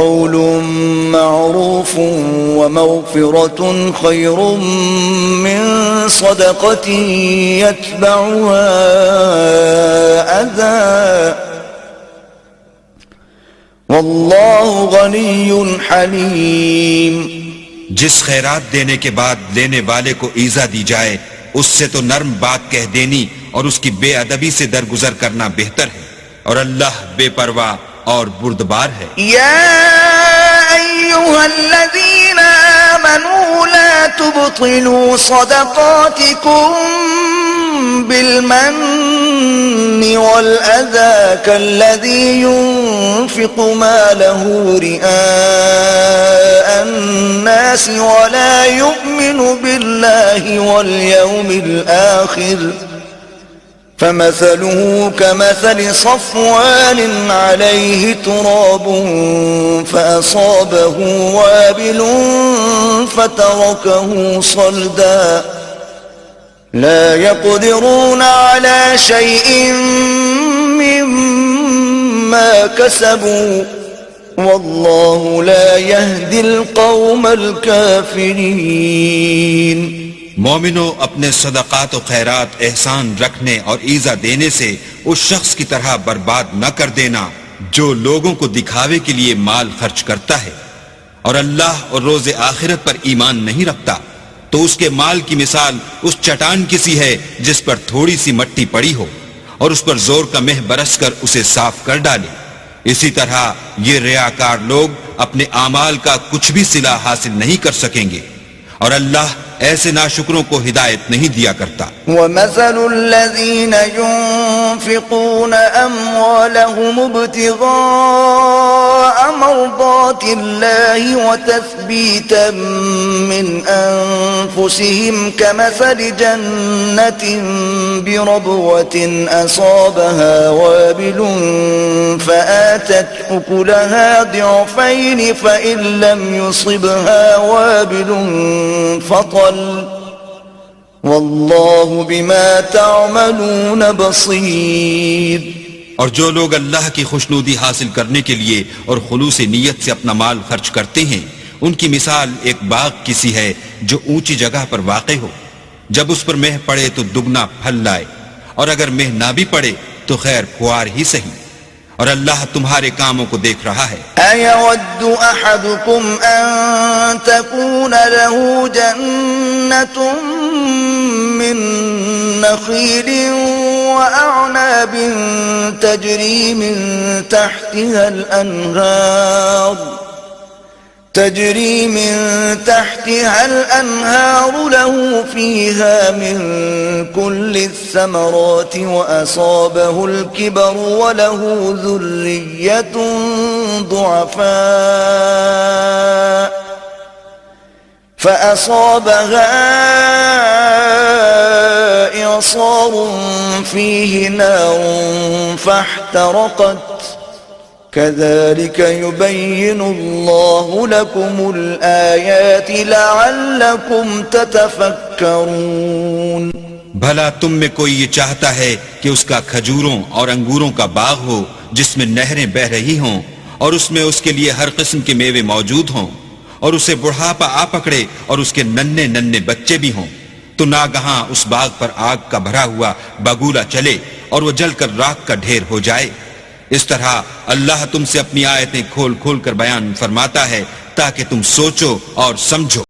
क़ौलुम मअरूफ़ुन व मग़फ़िरतुन ख़ैरुम मिन सदक़तिन यतबउहा अज़ा वल्लाहु गनियुन हलीम। जिस खैरात देने के बाद लेने वाले को ईज़ा दी जाए उससे तो नर्म बात कह देनी और उसकी बेअदबी से दरगुजर करना बेहतर है, और अल्लाह बेपरवाह और बुर्दबार है। या अय्युहल्लज़ीना आमनू ला तुबतिलू सदक़ातिकुम बिलमन्नि वल अज़ा कल्लज़ी युनफ़िक़ु मालहू रिआअ अन्नास वला युमिनु बिल्लाहि वल यौमिल आखिर फमसलुहु कमसलि सफ़वानिन अलैहि तुराबुन फ़असाबहु वाबिलुन फ़तरकहु सल्दा ला यक़दिरून अला शैइन मिम्मा कसबू वल्लाहु ला यहदिल क़ौमल काफ़िरीन। मोमिनो, अपने सदक़ात और खैरात एहसान रखने और ईज़ा देने से उस शख्स की तरह बर्बाद न कर देना जो लोगों को दिखावे के लिए माल खर्च करता है और अल्लाह और रोज़े आखिरत पर ईमान नहीं रखता, तो उसके माल की मिसाल उस चट्टान की सी है जिस पर थोड़ी सी मट्टी पड़ी हो और उस पर जोर का मेह बरस कर उसे साफ कर डाले। इसी तरह ये रियाकार लोग अपने आमाल का कुछ भी सिला हासिल नहीं कर सकेंगे और अल्लाह ऐसे नाशुक्रों को हिदायत नहीं दिया करता। वमसलुल्लज़ीन युनफ़िक़ून अम्वालहुम इब्तिग़ाअ मर्दातिल्लाहि व तस्बीतन मिन अनफुसिहिम कमसलि जन्नतिन बिरबवतिन असाबहा वाबिलुन फ़आतत उकुलहा ज़िअफ़ैन फ़इन लम युसिबहा वाबिलुन फ़तल वल्लाहु बिमा तअमलून बसीर। और जो लोग अल्लाह की खुशनुदी हासिल करने के लिए और खुलूस नीयत से अपना माल खर्च करते हैं, उनकी मिसाल एक बाग की सी है जो ऊंची जगह पर वाक़े हो। जब उस पर मेह पड़े तो दुगना फल लाए, और अगर मेह ना भी पड़े तो खैर खुआर ही सही, और अल्लाह तुम्हारे कामों को देख रहा है। अयवद्दु अहदुकुम अन तकून लहू जन्नतुन मिन नख़ीलिन व अअनाबिन तजरी मिन तहतिहा अल-अनहार लहू फीहा मिन कुल्लि समरात व असाबहु अल-किबर व लहू ज़ुर्रिय्यतुन दुअफ़ा फ़असाबहा इअसारुन फीहि नारुन फ़अहतरक़त कज़ालिक युबय्यिनुल्लाहु लकुमुल आयाति लअल्लकुम ततफ़क्करून। भला तुम में कोई ये चाहता है कि उसका खजूरों और अंगूरों का बाग हो जिसमें नहरें बह रही हों और उसमें उसके लिए हर किस्म के मेवे मौजूद हों, और उसे बुढ़ापा आ पकड़े और उसके नन्हे नन्हे बच्चे भी हों, तो नागहां उस बाग पर आग का भरा हुआ बगुला चले और वो जलकर राख का ढेर हो जाए। इस तरह अल्लाह तुमसे अपनी आयतें खोल खोल कर बयान फरमाता है ताकि तुम सोचो और समझो।